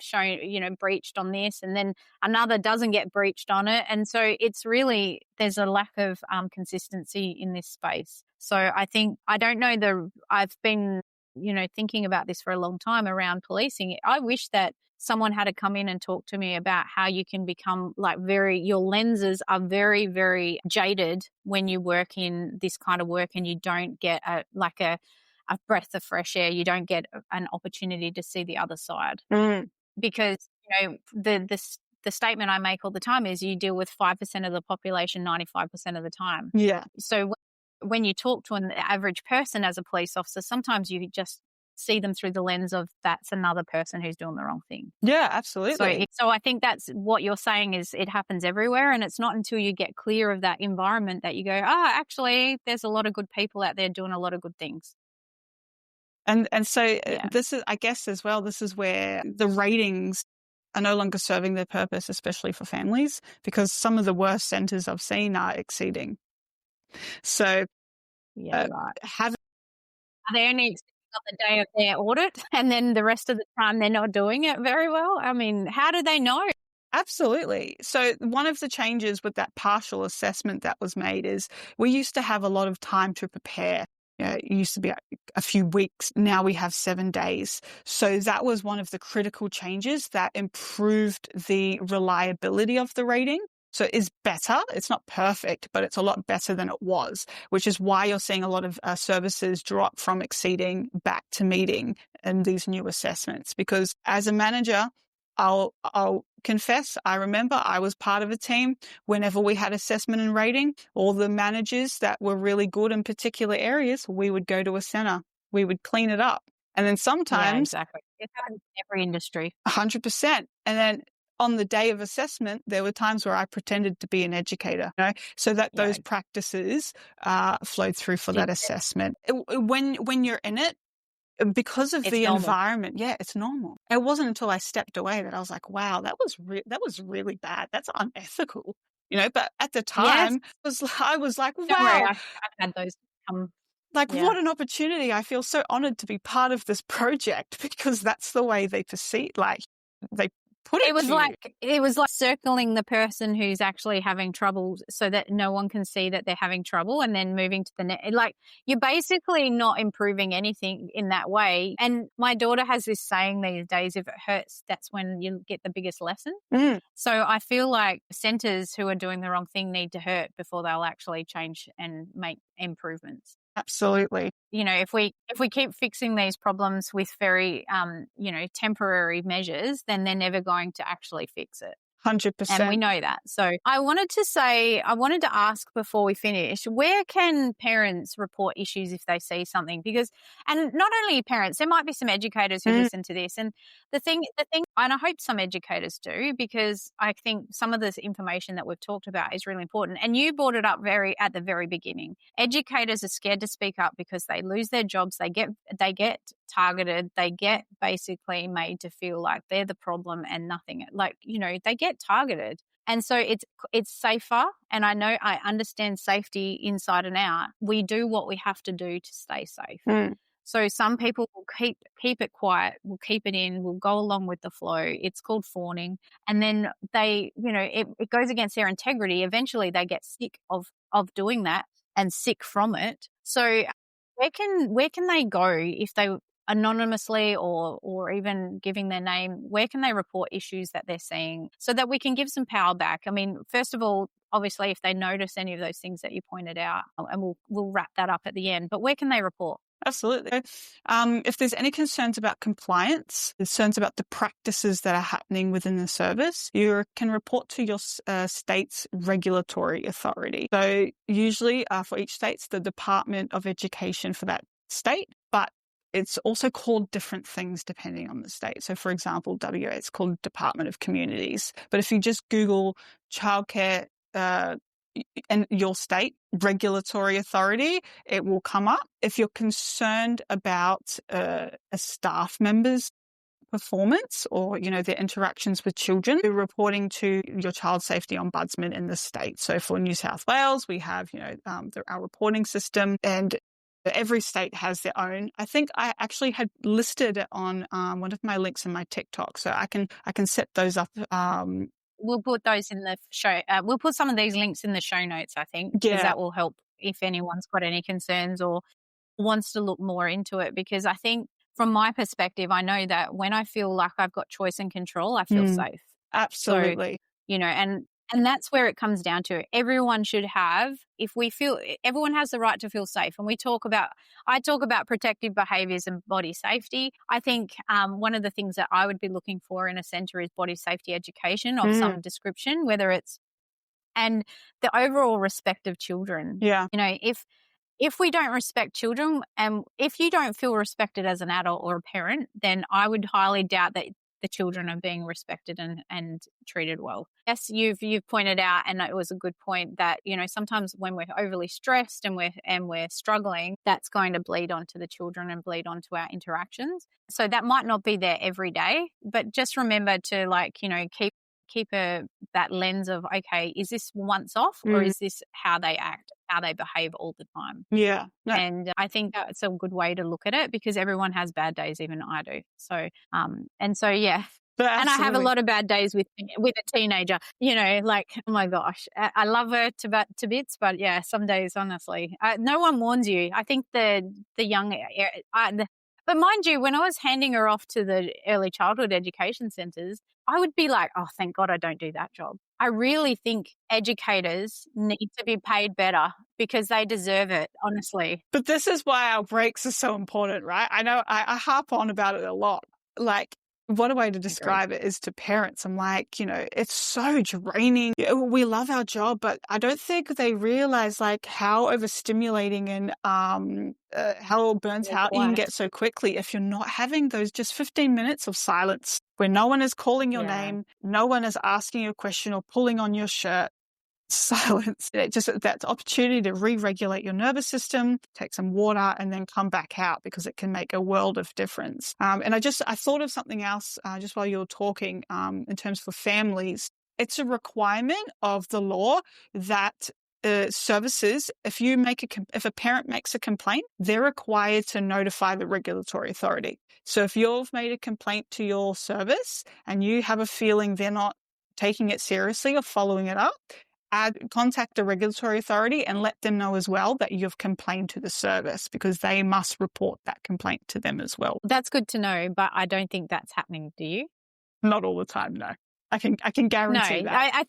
Speaker 2: shown, breached on this, and then another doesn't get breached on it. And so it's really, there's a lack of consistency in this space. So I think, I've been thinking about this for a long time around policing. I wish that someone had to come in and talk to me about how you can become your lenses are very, very jaded when you work in this kind of work, and you don't get a breath of fresh air. You don't get an opportunity to see the other side. Because, the statement I make all the time is you deal with 5% of the population 95% of the time.
Speaker 1: Yeah.
Speaker 2: So when you talk to an average person as a police officer, sometimes you just see them through the lens of that's another person who's doing the wrong thing.
Speaker 1: Yeah, absolutely.
Speaker 2: So I think that's what you're saying, is it happens everywhere, and it's not until you get clear of that environment that you go, actually, there's a lot of good people out there doing a lot of good things.
Speaker 1: And so this is, I guess as well, this is where the ratings are no longer serving their purpose, especially for families, because some of the worst centres I've seen are exceeding. So
Speaker 2: right. Are they only exceeding on the day of their audit, and then the rest of the time they're not doing it very well? I mean, how do they know?
Speaker 1: Absolutely. So one of the changes with that partial assessment that was made is we used to have a lot of time to prepare. It used to be a few weeks. Now we have 7 days. So that was one of the critical changes that improved the reliability of the rating. So it is better. It's not perfect, but it's a lot better than it was, which is why you're seeing a lot of services drop from exceeding back to meeting in these new assessments. Because as a manager, I'll confess, I remember I was part of a team whenever we had assessment and rating. All the managers that were really good in particular areas, we would go to a centre. We would clean it up. And then sometimes...
Speaker 2: Yeah, exactly. It happens in every industry.
Speaker 1: 100%. And then on the day of assessment, there were times where I pretended to be an educator, so that those practices flowed through for that assessment. When you're in it, because of the environment, it's normal. It wasn't until I stepped away that I was like, wow, that was really bad. That's unethical, but at the time I was like, wow.
Speaker 2: Don't worry, I've had those come.
Speaker 1: What an opportunity. I feel so honored to be part of this project, because that's the way they put it to you.
Speaker 2: It was like circling the person who's actually having trouble so that no one can see that they're having trouble, and then moving to the next. Like, you're basically not improving anything in that way. And my daughter has this saying these days, if it hurts, that's when you get the biggest lesson. So I feel like centres who are doing the wrong thing need to hurt before they'll actually change and make improvements.
Speaker 1: Absolutely.
Speaker 2: You know, if we keep fixing these problems with very, temporary measures, then they're never going to actually fix it.
Speaker 1: 100%.
Speaker 2: And we know that. So I wanted to ask before we finish, where can parents report issues if they see something? Because, and not only parents, there might be some educators who listen to this. And the thing, and I hope some educators do, because I think some of this information that we've talked about is really important. And you brought it up at the very beginning. Educators are scared to speak up because they lose their jobs. They get targeted. They get basically made to feel like they're the problem and nothing. Like, they get targeted. And so it's safer. And I understand safety inside and out. We do what we have to do to stay safe. So some people will keep it quiet, will keep it in, will go along with the flow. It's called fawning. And then they, it goes against their integrity. Eventually they get sick of doing that and sick from it. So where can they go if they anonymously or even giving their name, where can they report issues that they're seeing so that we can give some power back? I mean, first of all, obviously, if they notice any of those things that you pointed out, and we'll wrap that up at the end, but where can they report?
Speaker 1: Absolutely. If there's any concerns about compliance, concerns about the practices that are happening within the service, you can report to your state's regulatory authority. So usually for each state, it's the Department of Education for that state, but it's also called different things depending on the state. So, for example, WA, it's called Department of Communities. But if you just Google childcare and your state regulatory authority, it will come up. If you're concerned about a staff member's performance or, their interactions with children, you're reporting to your child safety ombudsman in the state. So for New South Wales, we have, our reporting system, and every state has their own. I think I actually had listed it on one of my links in my TikTok, so I can set those up.
Speaker 2: We'll put those in the show. We'll put some of these links in the show notes, I think, because that will help if anyone's got any concerns or wants to look more into it. Because I think from my perspective, I know that when I feel like I've got choice and control, I feel safe.
Speaker 1: Absolutely.
Speaker 2: So, and that's where it comes down to. Everyone should have, everyone has the right to feel safe. And I talk about protective behaviours and body safety. I think one of the things that I would be looking for in a centre is body safety education of some description, and the overall respect of children.
Speaker 1: Yeah.
Speaker 2: If we don't respect children, and if you don't feel respected as an adult or a parent, then I would highly doubt that the children are being respected and treated well. Yes, you've pointed out, and it was a good point, that sometimes when we're overly stressed and we're struggling, that's going to bleed onto the children and bleed onto our interactions. So that might not be there every day, but just remember to keep that lens of, okay, is this once off or is this how they act, how they behave all the time?
Speaker 1: Yeah. No.
Speaker 2: And I think that's a good way to look at it, because everyone has bad days, even I do. So, yeah. And I have a lot of bad days with a teenager, oh my gosh, I love her to bits, but yeah, some days, honestly, no one warns you. I think the young, but mind you, when I was handing her off to the early childhood education centres, I would be like, oh, thank God I don't do that job. I really think educators need to be paid better because they deserve it, honestly.
Speaker 1: But this is why our breaks are so important, right? I know I harp on about it a lot. One way to describe it is to parents. I'm like, it's so draining. We love our job, but I don't think they realize how overstimulating and how burnt out you can get so quickly if you're not having those just 15 minutes of silence where no one is calling your name, no one is asking you a question or pulling on your shirt. Silence. Just that opportunity to re-regulate your nervous system, take some water, and then come back out, because it can make a world of difference. And I thought of something else just while you were talking in terms for families. It's a requirement of the law that services, if a parent makes a complaint, they're required to notify the regulatory authority. So if you've made a complaint to your service and you have a feeling they're not taking it seriously or following it up, contact the regulatory authority and let them know as well that you've complained to the service, because they must report that complaint to them as well.
Speaker 2: That's good to know, but I don't think that's happening. Do you?
Speaker 1: Not all the time, no. I can guarantee that.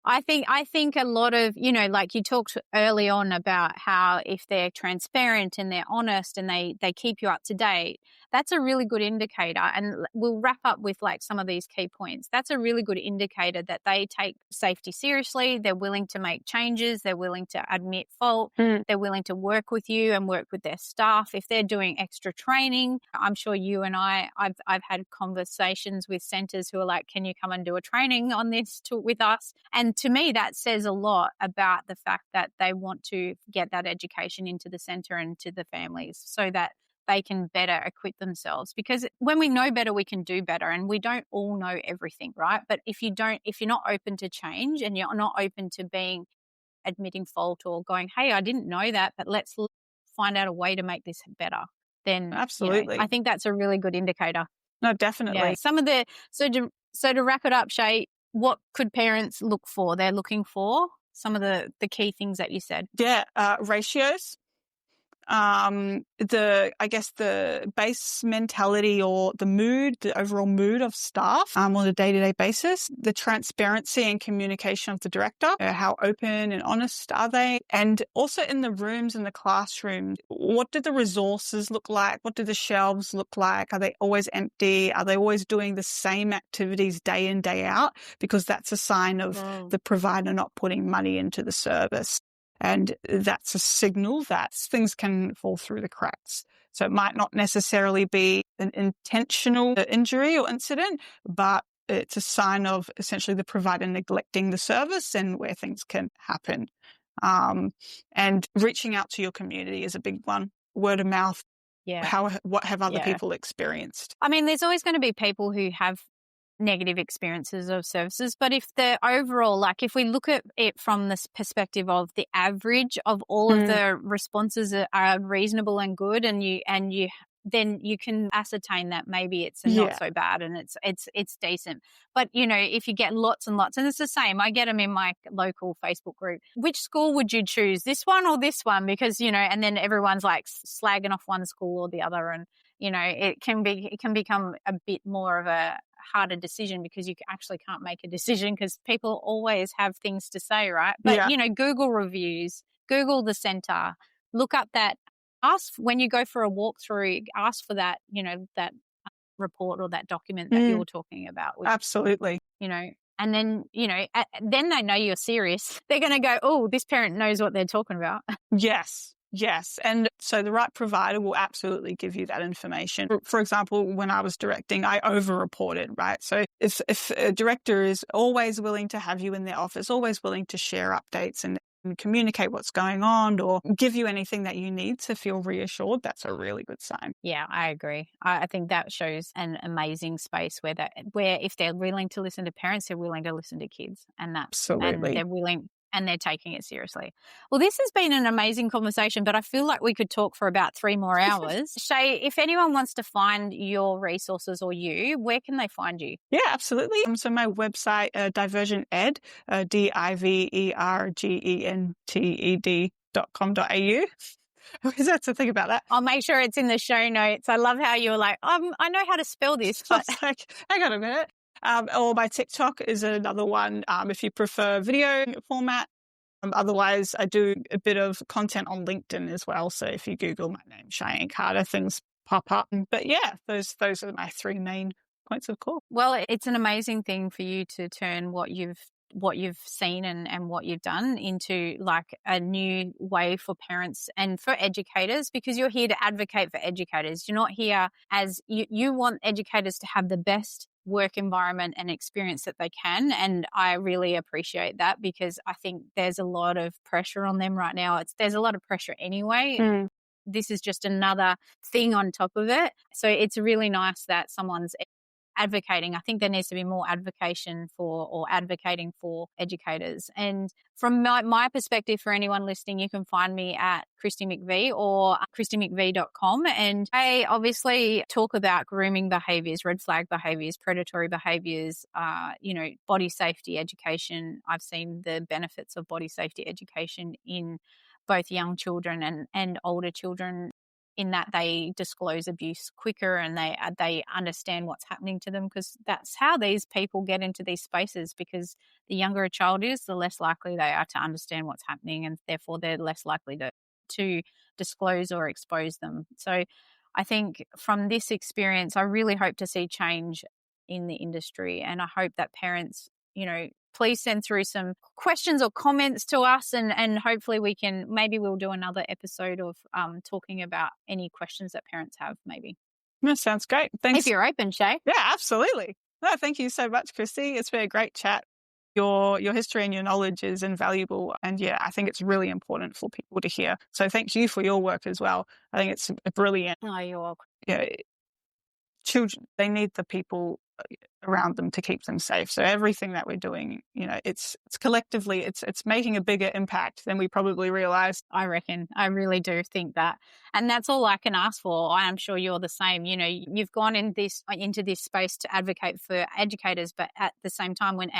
Speaker 2: I think a lot of, like you talked early on about how if they're transparent and they're honest and they keep you up to date, that's a really good indicator. And we'll wrap up with like some of these key points. That's a really good indicator that they take safety seriously. They're willing to make changes. They're willing to admit fault. They're willing to work with you and work with their staff. If they're doing extra training, I'm sure you and I've had conversations with centres who are like, can you come and do a training on this with us? And to me, that says a lot about the fact that they want to get that education into the centre and to the families so that they can better equip themselves. Because when we know better, we can do better, and we don't all know everything, right? But if you're not open to change and you're not open to admitting fault or going, hey, I didn't know that, but let's find out a way to make this better, then
Speaker 1: absolutely,
Speaker 2: I think that's a really good indicator.
Speaker 1: No, definitely.
Speaker 2: Yeah. So to wrap it up, Chey, what could parents look for? They're looking for some of the key things that you said.
Speaker 1: Yeah, ratios. The base mentality or the overall mood of staff on a day-to-day basis, the transparency and communication of the director, how open and honest are they, and also in the rooms in the classroom, what do the resources look like? What do the shelves look like? Are they always empty? Are they always doing the same activities day in, day out? Because that's a sign of the provider not putting money into the service. And that's a signal that things can fall through the cracks. So it might not necessarily be an intentional injury or incident, but it's a sign of essentially the provider neglecting the service and where things can happen. And reaching out to your community is a big one. Word of mouth.
Speaker 2: Yeah.
Speaker 1: What have other people experienced?
Speaker 2: I mean, there's always going to be people who have negative experiences of services, but if the overall, like if we look at it from this perspective of the average of all of the responses are reasonable and good, and you then you can ascertain that maybe it's not so bad and it's decent. But if you get lots and lots, and it's the same, I get them in my local Facebook group. Which school would you choose, this one or this one? Because and then everyone's like slagging off one school or the other, and it can become a bit more of a harder decision because you actually can't make a decision because people always have things to say, right? But, Google reviews, Google the centre, look up that, ask when you go for a walkthrough, ask for that, that report or that document that you're talking about.
Speaker 1: Absolutely.
Speaker 2: And then, then they know you're serious. They're going to go, oh, this parent knows what they're talking about.
Speaker 1: Yes. And so the right provider will absolutely give you that information. For example, when I was directing, I over-reported, right? So if a director is always willing to have you in their office, always willing to share updates and communicate what's going on or give you anything that you need to feel reassured, that's a really good sign.
Speaker 2: Yeah, I agree. I think that shows an amazing space where if they're willing to listen to parents, they're willing to listen to kids. And
Speaker 1: absolutely.
Speaker 2: And they're willing and they're taking it seriously. Well, this has been an amazing conversation, but I feel like we could talk for about 3 more hours. Chey, if anyone wants to find your resources or you, where can they find you?
Speaker 1: Yeah, absolutely. So my website, divergented, divergented.com.au. Because that's the thing about that.
Speaker 2: I'll make sure it's in the show notes. I love how you were like, I know how to spell this. But
Speaker 1: like, hang on a minute. Or my TikTok is another one if you prefer video format. Otherwise, I do a bit of content on LinkedIn as well. So if you Google my name, Cheyenne Carter, things pop up. But yeah, those are my 3 main points of call.
Speaker 2: Well, it's an amazing thing for you to turn what you've seen and what you've done into like a new way for parents and for educators, because you're here to advocate for educators. You're not here as you want educators to have the best work environment and experience that they can. And I really appreciate that because I think there's a lot of pressure on them right now. There's a lot of pressure anyway. This is just another thing on top of it. So it's really nice that someone's advocating. I think there needs to be more advocating for educators. And from my perspective, for anyone listening, you can find me at Kristi McVee or kristimcvee.com. And I obviously talk about grooming behaviours, red flag behaviours, predatory behaviours, body safety education. I've seen the benefits of body safety education in both young children and older children, in that they disclose abuse quicker and they understand what's happening to them, because that's how these people get into these spaces, because the younger a child is, the less likely they are to understand what's happening, and therefore they're less likely to disclose or expose them. So I think from this experience, I really hope to see change in the industry, and I hope that parents, please send through some questions or comments to us, and hopefully we'll do another episode of talking about any questions that parents have, maybe.
Speaker 1: That sounds great. Thanks.
Speaker 2: If you're open, Chey.
Speaker 1: Yeah, absolutely. No, thank you so much, Kristi. It's been a great chat. Your history and your knowledge is invaluable. And yeah, I think it's really important for people to hear. So thank you for your work as well. I think it's brilliant.
Speaker 2: Oh, you're welcome.
Speaker 1: Yeah, children, they need the people around them to keep them safe. So everything that we're doing, it's collectively, it's making a bigger impact than we probably realized.
Speaker 2: I reckon. I really do think that. And that's all I can ask for. I am sure you're the same. You've gone into this space to advocate for educators, but at the same time, when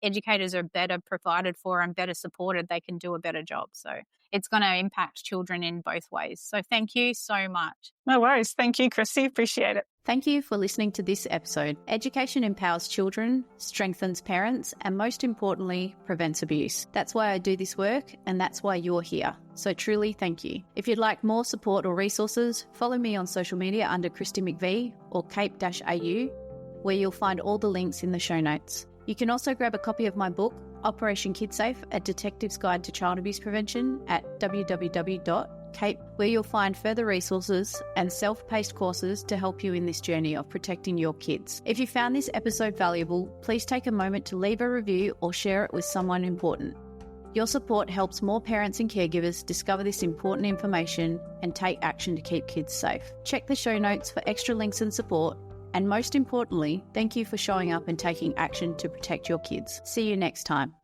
Speaker 2: educators are better provided for and better supported, they can do a better job. So it's going to impact children in both ways. So thank you so much.
Speaker 1: No worries. Thank you, Kristi. Appreciate it.
Speaker 3: Thank you for listening to this episode. Education empowers children, strengthens parents, and most importantly, prevents abuse. That's why I do this work, and that's why you're here. So truly, thank you. If you'd like more support or resources, follow me on social media under Kristi McVee or Cape-AU, where you'll find all the links in the show notes. You can also grab a copy of my book, Operation KidSafe, A Detective's Guide to Child Abuse Prevention at www.cape, where you'll find further resources and self-paced courses to help you in this journey of protecting your kids. If you found this episode valuable, please take a moment to leave a review or share it with someone important. Your support helps more parents and caregivers discover this important information and take action to keep kids safe. Check the show notes for extra links and support. And most importantly, thank you for showing up and taking action to protect your kids. See you next time.